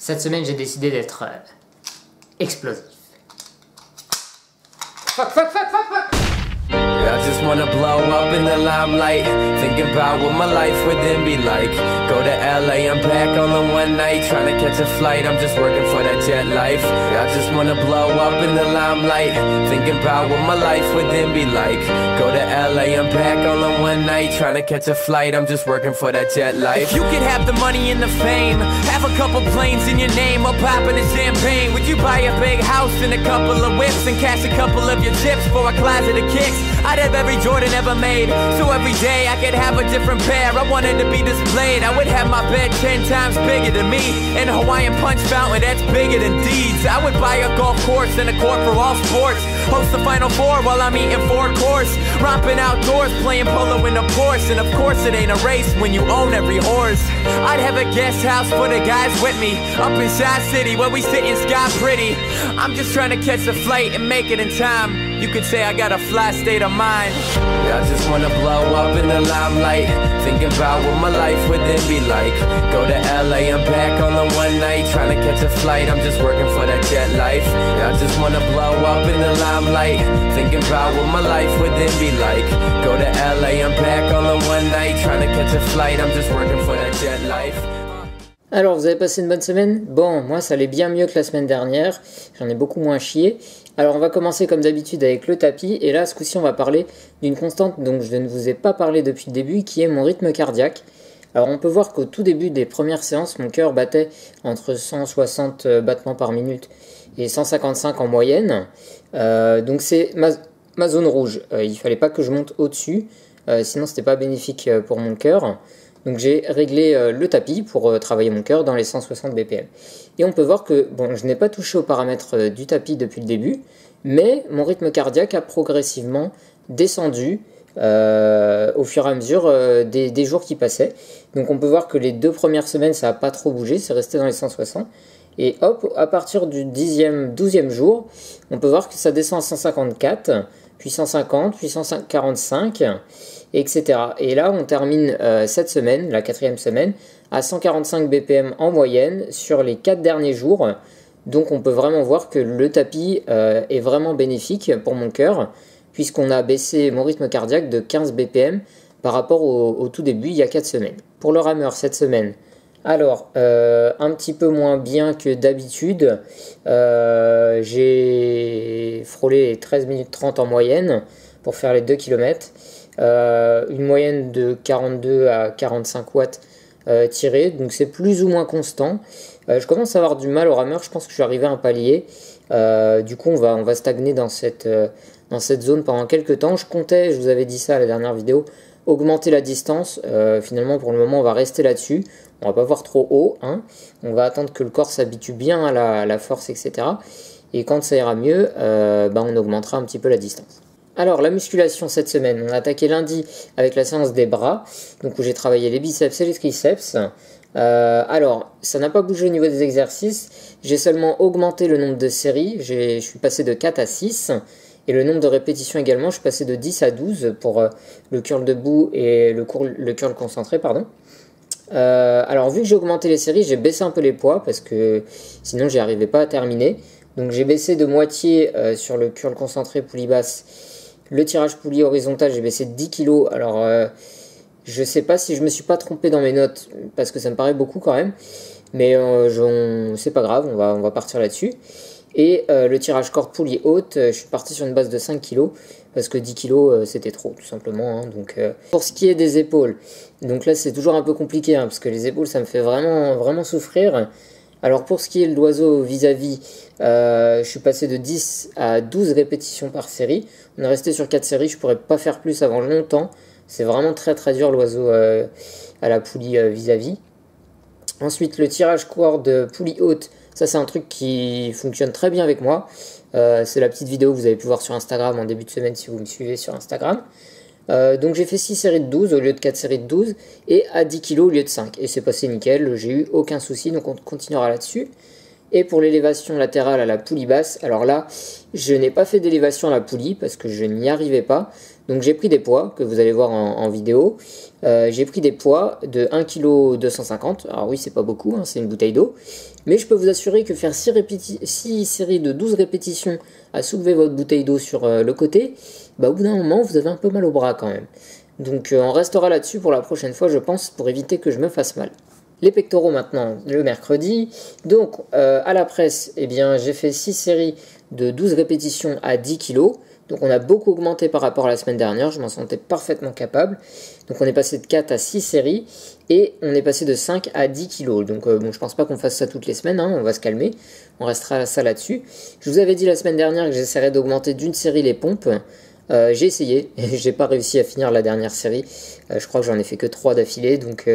Cette semaine, j'ai décidé d'être explosif. Fuck. I just wanna blow up in the limelight. Thinking about what my life would then be like. Go to LA, I'm back on the one night. Trying to catch a flight, I'm just working for that jet life. I just wanna blow up in the limelight. Thinking about what my life would then be like. Go to LA, I'm back on the one night. Trying to catch a flight, I'm just working for that jet life. If you could have the money and the fame, have a couple planes in your name, or popping a champagne, would you buy a big house and a couple of whips and cash a couple of your chips for a closet of kicks? I'd have every Jordan ever made, so every day I could have a different pair. I wanted to be displayed. I would have my bed 10 times bigger than me, and a Hawaiian punch fountain that's bigger than deeds. I would buy a golf course and a court for all sports. Host the Final Four while I'm eating 4-course. Romping outdoors, playing polo in a Porsche. And of course it ain't a race when you own every horse. I'd have a guest house for the guys with me, up in Shy City where we sit in sky pretty. I'm just trying to catch a flight and make it in time. You could say I got a fly state of mind. I just wanna blow up in the limelight. Thinking about what my life would then be like. Go to LA, I'm back on the one night. Trying to catch a flight, I'm just working for that jet life. I just wanna blow up in the limelight. Thinking about what my life would then be like. Go to LA, I'm back on the one night. Trying to catch a flight, I'm just working for that jet life. Alors, vous avez passé une bonne semaine? Bon, moi ça allait bien mieux que la semaine dernière, j'en ai beaucoup moins chié. Alors on va commencer comme d'habitude avec le tapis, et là ce coup-ci on va parler d'une constante dont je ne vous ai pas parlé depuis le début, qui est mon rythme cardiaque. Alors on peut voir qu'au tout début des premières séances, mon cœur battait entre 160 battements par minute et 155 en moyenne. Donc c'est ma zone rouge, il fallait pas que je monte au-dessus, sinon c'était pas bénéfique pour mon cœur. Donc j'ai réglé le tapis pour travailler mon cœur dans les 160 BPM. Et on peut voir que bon, je n'ai pas touché aux paramètres du tapis depuis le début, mais mon rythme cardiaque a progressivement descendu au fur et à mesure des jours qui passaient. Donc on peut voir que les 2 premières semaines, ça n'a pas trop bougé, c'est resté dans les 160. Et hop, à partir du 12e jour, on peut voir que ça descend à 154, puis 150, puis 145, etc. Et là, on termine cette semaine, la 4e semaine, à 145 BPM en moyenne sur les 4 derniers jours. Donc on peut vraiment voir que le tapis est vraiment bénéfique pour mon cœur, puisqu'on a baissé mon rythme cardiaque de 15 BPM par rapport au tout début, il y a 4 semaines. Pour le rameur, cette semaine, alors un petit peu moins bien que d'habitude, j'ai frôlé les 13 minutes 30 en moyenne pour faire les 2 km. Une moyenne de 42 à 45 watts tirés, donc c'est plus ou moins constant. Je commence à avoir du mal au rameur, je pense que je suis arrivé à un palier. Du coup on va stagner dans cette zone pendant quelques temps. Je comptais, je vous avais dit ça à la dernière vidéo, augmenter la distance. Finalement pour le moment on va rester là-dessus, on va pas voir trop haut, hein. On va attendre que le corps s'habitue bien à la force, etc. Et quand ça ira mieux, on augmentera un petit peu la distance. Alors la musculation cette semaine, on a attaqué lundi avec la séance des bras, donc où j'ai travaillé les biceps et les triceps. Alors ça n'a pas bougé au niveau des exercices, j'ai seulement augmenté le nombre de séries, je suis passé de 4 à 6, et le nombre de répétitions également, je suis passé de 10 à 12 pour le curl debout et le curl concentré, pardon. Alors vu que j'ai augmenté les séries, j'ai baissé un peu les poids parce que sinon j'y arrivais pas à terminer. Donc j'ai baissé de moitié sur le curl concentré poulie basse. Le tirage poulie horizontal, j'ai baissé de 10 kg. Alors je sais pas si je me suis pas trompé dans mes notes parce que ça me paraît beaucoup quand même. Mais c'est pas grave, on va partir là-dessus. Et le tirage corde poulie haute, je suis parti sur une base de 5 kg parce que 10 kg c'était trop tout simplement, hein. Donc pour ce qui est des épaules, donc là c'est toujours un peu compliqué, hein, parce que les épaules ça me fait vraiment souffrir. Alors pour ce qui est de l'oiseau vis-à-vis, je suis passé de 10 à 12 répétitions par série. On est resté sur 4 séries, je pourrais pas faire plus avant longtemps. C'est vraiment très dur l'oiseau à la poulie vis-à-vis. Ensuite le tirage corde poulie haute, ça c'est un truc qui fonctionne très bien avec moi. C'est la petite vidéo que vous avez pu voir sur Instagram en début de semaine si vous me suivez sur Instagram. Donc j'ai fait 6 séries de 12 au lieu de 4 séries de 12 et à 10 kg au lieu de 5. Et c'est passé nickel, j'ai eu aucun souci, donc on continuera là-dessus. Et pour l'élévation latérale à la poulie basse, alors là, je n'ai pas fait d'élévation à la poulie parce que je n'y arrivais pas. Donc j'ai pris des poids que vous allez voir en vidéo. J'ai pris des poids de 1,250 kg. Alors oui, c'est pas beaucoup, hein, c'est une bouteille d'eau. Mais je peux vous assurer que faire 6 séries de 12 répétitions à soulever votre bouteille d'eau sur le côté, bah, au bout d'un moment, vous avez un peu mal au bras quand même. Donc on restera là-dessus pour la prochaine fois, je pense, pour éviter que je me fasse mal. Les pectoraux maintenant, le mercredi. Donc à la presse, eh bien, j'ai fait 6 séries de 12 répétitions à 10 kg. Donc on a beaucoup augmenté par rapport à la semaine dernière, je m'en sentais parfaitement capable. Donc on est passé de 4 à 6 séries et on est passé de 5 à 10 kg. Donc bon, je pense pas qu'on fasse ça toutes les semaines, hein, on va se calmer, on restera ça là-dessus. Je vous avais dit la semaine dernière que j'essaierais d'augmenter d'une série les pompes. J'ai essayé, j'ai pas réussi à finir la dernière série. Je crois que j'en ai fait que 3 d'affilée, donc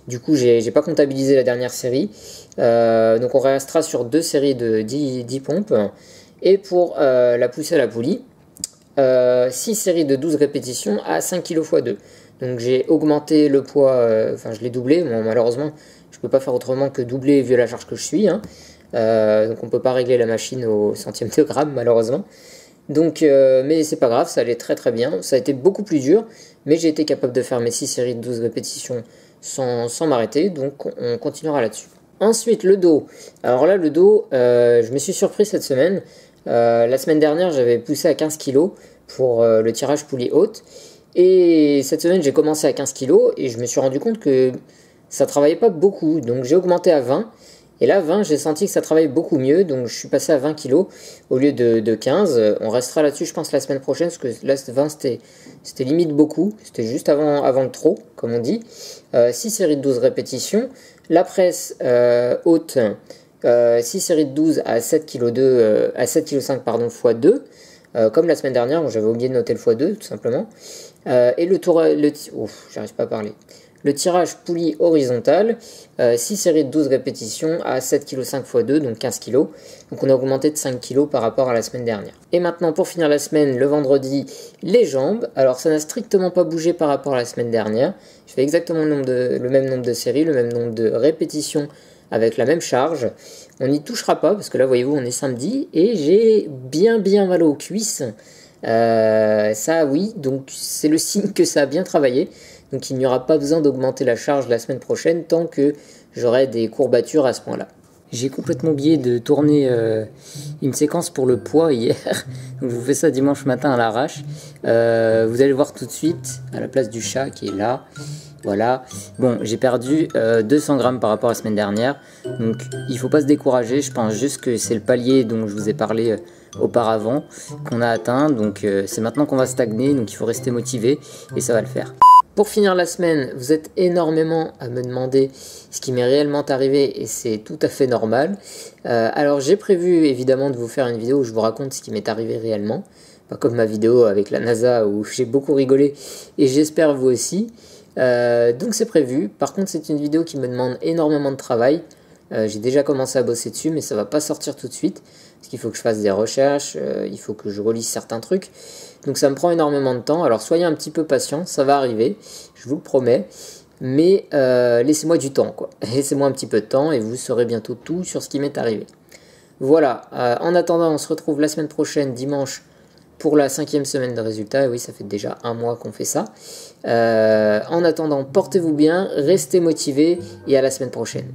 du coup j'ai pas comptabilisé la dernière série. Donc on restera sur 2 séries de 10 pompes. Et pour la poussée à la poulie, 6 séries de 12 répétitions à 5 kg x 2. Donc j'ai augmenté le poids, enfin je l'ai doublé. Bon, malheureusement, je ne peux pas faire autrement que doubler vu la charge que je suis. Hein. Donc on ne peut pas régler la machine au centième de gramme, malheureusement. Donc, mais c'est pas grave, ça allait très très bien. Ça a été beaucoup plus dur, mais j'ai été capable de faire mes 6 séries de 12 répétitions sans m'arrêter. Donc on continuera là-dessus. Ensuite, le dos. Alors là, le dos, je me suis surpris cette semaine. La semaine dernière, j'avais poussé à 15 kg pour le tirage poulie haute. Et cette semaine, j'ai commencé à 15 kg et je me suis rendu compte que ça travaillait pas beaucoup. Donc j'ai augmenté à 20. Et là, 20, j'ai senti que ça travaillait beaucoup mieux. Donc je suis passé à 20 kg au lieu de 15. On restera là-dessus, je pense, la semaine prochaine. Parce que là, 20, c'était limite beaucoup. C'était juste avant le trop, comme on dit. 6 séries de 12 répétitions. La presse haute, 6 séries de 12 à 7,5 kg à 7,5 kg pardon, x 2. Comme la semaine dernière, j'avais oublié de noter le x2 tout simplement. Et j'arrive pas à parler. Le tirage poulie horizontal, 6 séries de 12 répétitions à 7,5 kg x 2, donc 15 kg. Donc on a augmenté de 5 kg par rapport à la semaine dernière. Et maintenant pour finir la semaine, le vendredi, les jambes. Alors ça n'a strictement pas bougé par rapport à la semaine dernière. Je fais exactement le même nombre de séries, le même nombre de répétitions avec la même charge. On n'y touchera pas parce que là voyez-vous on est samedi et j'ai bien mal aux cuisses. Ça oui, donc c'est le signe que ça a bien travaillé. Donc il n'y aura pas besoin d'augmenter la charge la semaine prochaine tant que j'aurai des courbatures à ce point-là. J'ai complètement oublié de tourner une séquence pour le poids hier. Donc je vous fais ça dimanche matin à l'arrache. Vous allez le voir tout de suite à la place du chat qui est là. Voilà. Bon, j'ai perdu 200 grammes par rapport à la semaine dernière. Donc il ne faut pas se décourager. Je pense juste que c'est le palier dont je vous ai parlé auparavant qu'on a atteint. Donc c'est maintenant qu'on va stagner. Donc il faut rester motivé et ça va le faire. Pour finir la semaine, vous êtes énormément à me demander ce qui m'est réellement arrivé et c'est tout à fait normal. Alors j'ai prévu évidemment de vous faire une vidéo où je vous raconte ce qui m'est arrivé réellement. Pas comme ma vidéo avec la NASA où j'ai beaucoup rigolé et j'espère vous aussi. Donc c'est prévu. Par contre c'est une vidéo qui me demande énormément de travail. J'ai déjà commencé à bosser dessus mais ça va pas sortir tout de suite. Parce qu'il faut que je fasse des recherches, il faut que je relise certains trucs. Donc ça me prend énormément de temps. Alors soyez un petit peu patient, ça va arriver, je vous le promets. Mais laissez-moi du temps, quoi. Laissez-moi un petit peu de temps et vous saurez bientôt tout sur ce qui m'est arrivé. Voilà, en attendant, on se retrouve la semaine prochaine, dimanche, pour la 5e semaine de résultats. Et oui, ça fait déjà un mois qu'on fait ça. En attendant, portez-vous bien, restez motivés et à la semaine prochaine.